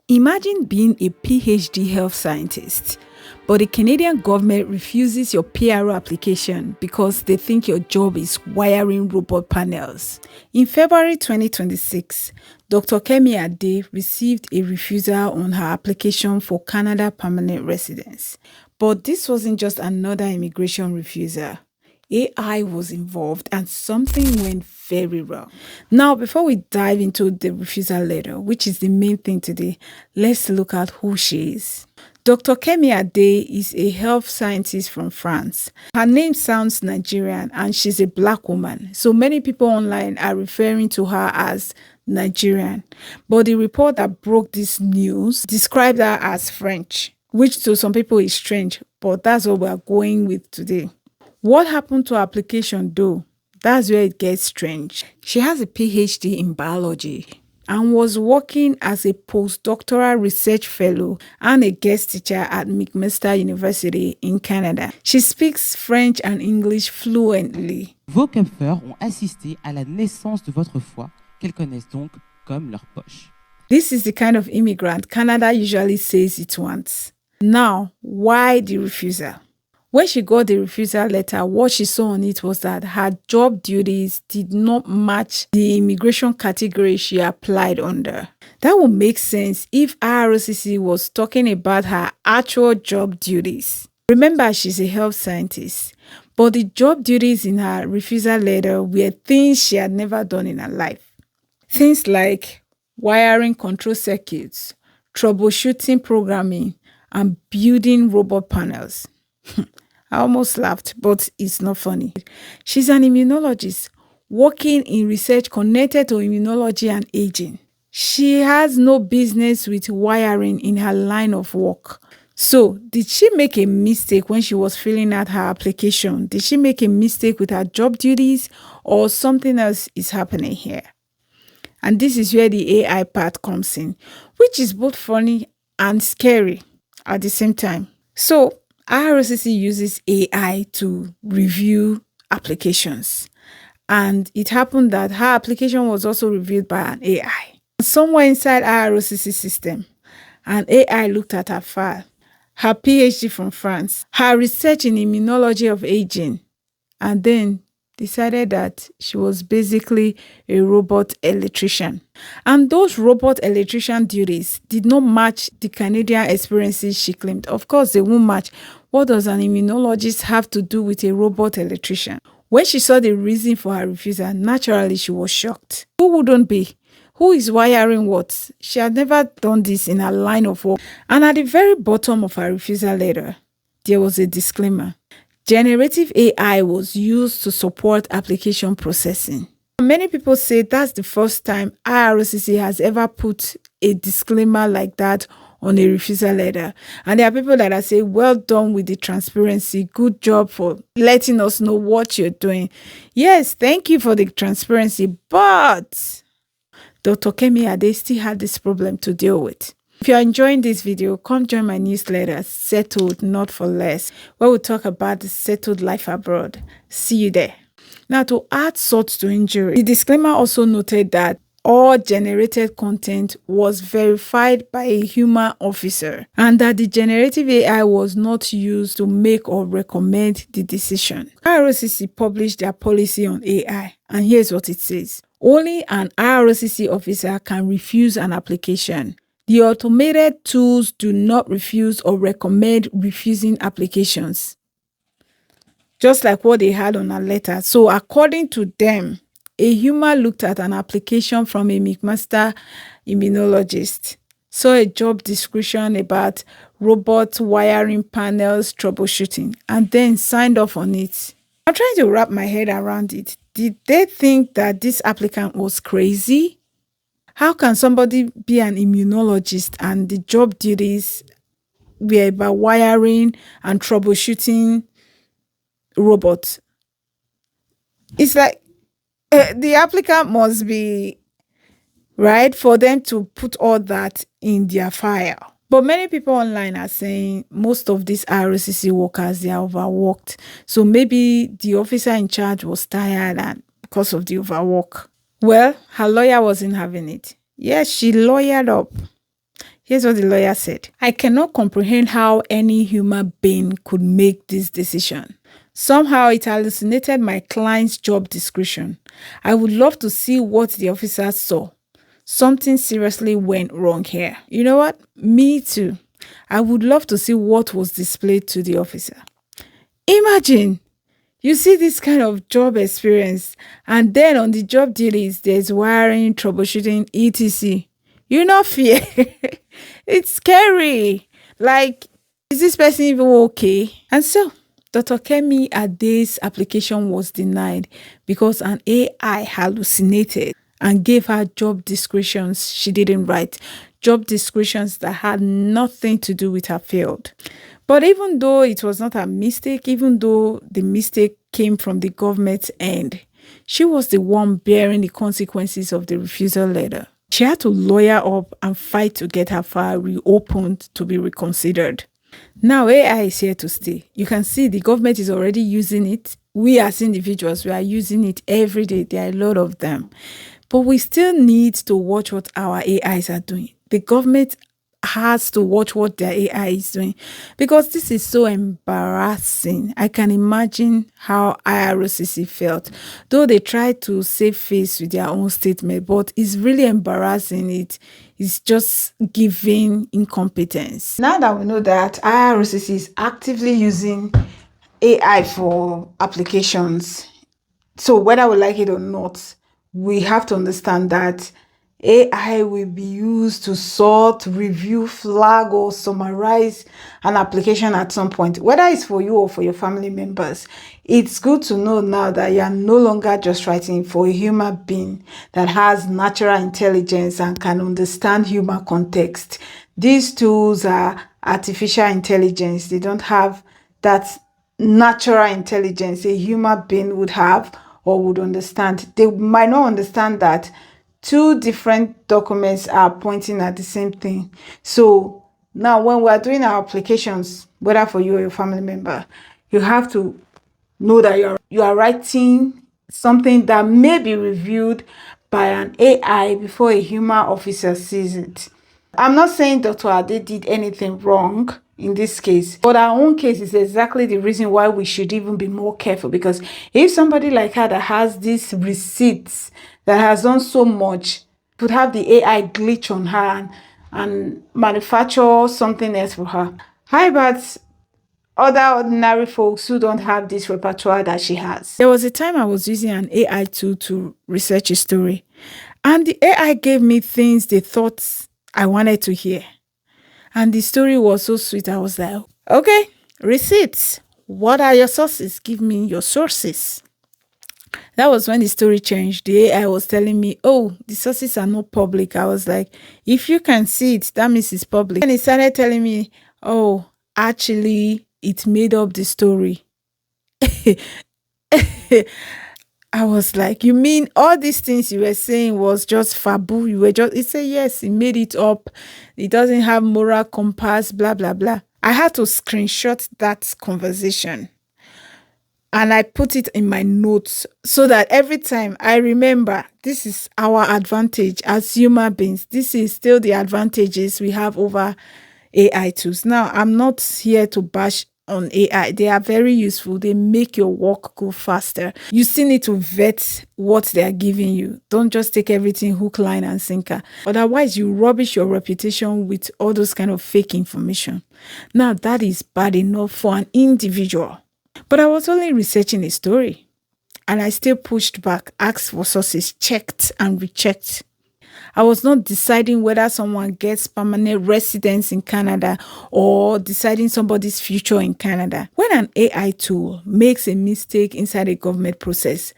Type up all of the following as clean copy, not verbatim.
Imagine being a PhD health scientist, but the Canadian government refuses your PRO application because they think your job is wiring robot panels. In February 2026, Dr. Kemy Adé received a refusal on her application for Canada permanent residence. But this wasn't just another immigration refusal. AI was involved and something went very wrong. Now, before we dive into the refusal letter, which is the main thing today, let's look at who she is. Dr. Kémy Adé is a health scientist from France. Her name sounds Nigerian and she's a black woman, so many people online are referring to her as Nigerian. But the report that broke this news described her as French, which to some people is strange, but that's what we're going with today. What happened to her application though? That's where it gets strange. She has a PhD in biology and was working as a postdoctoral research fellow and a guest teacher at McMaster University in Canada. She speaks French and English fluently. Vos CUMFers ont assisté à la naissance de votre foi, qu'elles connaissent donc comme leur poche. This is the kind of immigrant Canada usually says it wants. Now, why the refusal? When she got the refusal letter, what she saw on it was that her job duties did not match the immigration category she applied under. That would make sense if IRCC was talking about her actual job duties. Remember, she's a health scientist, but the job duties in her refusal letter were things she had never done in her life. Things like wiring control circuits, troubleshooting programming, and building robot panels. I almost laughed, but it's not funny. She's an immunologist working in research connected to immunology and aging. She has no business with wiring in her line of work. So, did she make a mistake when she was filling out her application? Did she make a mistake with her job duties, or something else is happening here? And this is where the AI part comes in, which is both funny and scary at the same time. So, IRCC uses AI to review applications, and it happened that her application was also reviewed by an AI. Somewhere inside IRCC system, an AI looked at her file, her PhD from France, her research in immunology of aging, and then decided that she was basically a robot electrician. And those robot electrician duties did not match the Canadian experiences she claimed. Of course, they won't match. What does an immunologist have to do with a robot electrician? When she saw the reason for her refusal, naturally she was shocked. Who wouldn't be? Who is wiring what? She had never done this in her line of work. And at the very bottom of her refusal letter, there was a disclaimer. Generative AI was used to support application processing. Many people say that's the first time IRCC has ever put a disclaimer like that on a refusal letter. And there are people that are saying, well done with the transparency. Good job for letting us know what you're doing. Yes, thank you for the transparency. But Dr. Kemy Ade still had this problem to deal with. If you're enjoying this video, come join my newsletter, Settled Not For Less, where we talk about the settled life abroad. See you there. Now, to add salt to injury, the disclaimer also noted that all generated content was verified by a human officer and that the generative AI was not used to make or recommend the decision. IRCC published their policy on AI, and here's what it says. Only an IRCC officer can refuse an application. The automated tools do not refuse or recommend refusing applications. Just like what they had on a letter. So according to them, a human looked at an application from a McMaster immunologist, saw a job description about robot wiring panels troubleshooting, and then signed off on it. I'm trying to wrap my head around it. Did they think that this applicant was crazy? How can somebody be an immunologist and the job duties were about wiring and troubleshooting robots? It's like the applicant must be right for them to put all that in their file. But many people online are saying most of these IRCC workers, they are overworked. So maybe the officer in charge was tired and because of the overwork. Well, her lawyer wasn't having it. Yes, she lawyered up. Here's what the lawyer said. I cannot comprehend how any human being could make this decision. Somehow it hallucinated my client's job description. I would love to see what the officer saw. Something seriously went wrong here. You know what? Me too. I would love to see what was displayed to the officer. Imagine, you see this kind of job experience, and then on the job duties, there's wiring, troubleshooting, etc. You not fear. It's scary. Like, is this person even okay? And so, Dr. Kemy Ade's application was denied because an AI hallucinated and gave her job descriptions she didn't write, job descriptions that had nothing to do with her field. But even though it was not a mistake, even though the mistake came from the government's end, she was the one bearing the consequences of the refusal letter. She had to lawyer up and fight to get her file reopened to be reconsidered. Now AI is here to stay. You can see the government is already using it. We as individuals, we are using it every day. There are a lot of them. But we still need to watch what our AIs are doing. The government has to watch what their AI is doing because this is so embarrassing. I can imagine how IRCC felt, though they tried to save face with their own statement, but it's really embarrassing. It's just giving incompetence. Now that we know that IRCC is actively using AI for applications, so whether we like it or not, we have to understand that AI will be used to sort, review, flag, or summarize an application at some point, whether it's for you or for your family members. It's good to know now that you are no longer just writing for a human being that has natural intelligence and can understand human context. These tools are artificial intelligence. They don't have that natural intelligence a human being would have or would understand. They might not understand that two different documents are pointing at the same thing. So now when we're doing our applications, whether for you or your family member, you have to know that you are writing something that may be reviewed by an AI before a human officer sees it. I'm not saying Dr. Ade did anything wrong in this case, but our own case is exactly the reason why we should even be more careful, because if somebody like her that has these receipts, that has done so much, could have the AI glitch on her and manufacture something else for her. How about other ordinary folks who don't have this repertoire that she has? There was a time I was using an AI tool to research a story, and the AI gave me things they thought I wanted to hear. And the story was so sweet. I was like, okay, receipts. What are your sources? Give me your sources. That was when the story changed. The AI was telling me, oh, the sources are not public. I was like, if you can see it, that means it's public. And it started telling me, oh, actually, it made up the story. I was like, you mean all these things you were saying was just fabu? You were just, it said, yes, he made it up. It doesn't have moral compass, blah, blah, blah. I had to screenshot that conversation and I put it in my notes so that every time I remember, this is our advantage as human beings. This is still the advantages we have over AI tools. Now, I'm not here to bash on AI. They are very useful. They make your work go faster. You still need to vet what they are giving you. Don't just take everything hook, line, and sinker. Otherwise, you rubbish your reputation with all those kind of fake information. Now, that is bad enough for an individual. But I was only researching a story, and I still pushed back, asked for sources, checked and rechecked. I was not deciding whether someone gets permanent residence in Canada or deciding somebody's future in Canada. When an AI tool makes a mistake inside a government process,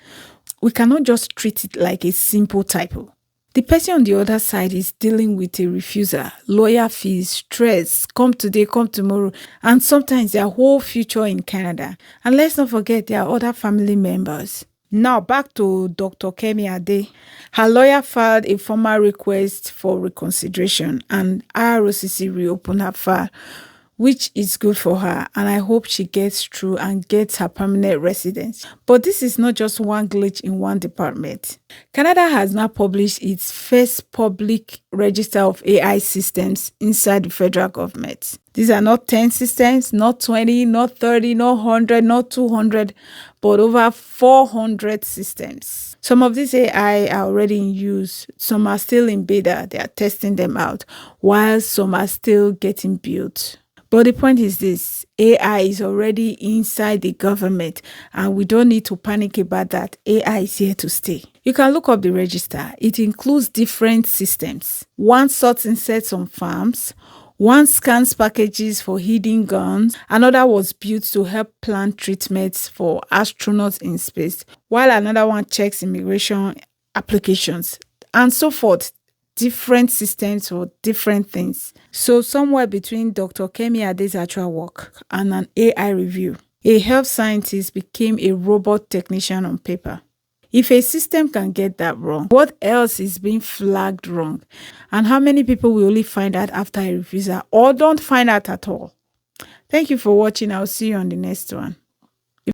we cannot just treat it like a simple typo. The person on the other side is dealing with a refusal, lawyer fees, stress, come today, come tomorrow, and sometimes their whole future in Canada. And let's not forget there are other family members. Now back to Dr. Kémy Adé. Her lawyer filed a formal request for reconsideration and IRCC reopened her file which is good for her, and I hope she gets through and gets her permanent residence. But this is not just one glitch in one department. Canada has now published its first public register of AI systems inside the federal government. These are not 10 systems, not 20, not 30, not 100, not 200, but over 400 systems. Some of these AI are already in use. Some are still in beta. They are testing them out, while some are still getting built. But the point is this: AI is already inside the government, and we don't need to panic about that. AI is here to stay. You can look up the register. It includes different systems. One sorts insects on farms, one scans packages for hidden guns, another was built to help plan treatments for astronauts in space, while another one checks immigration applications, and so forth. Different systems for different things. So somewhere between Dr. Kemy Ade's actual work and an AI review, a health scientist became a robot technician on paper. If a system can get that wrong, what else is being flagged wrong? And how many people will only find out after a refusal or don't find out at all? Thank you for watching. I'll see you on the next one.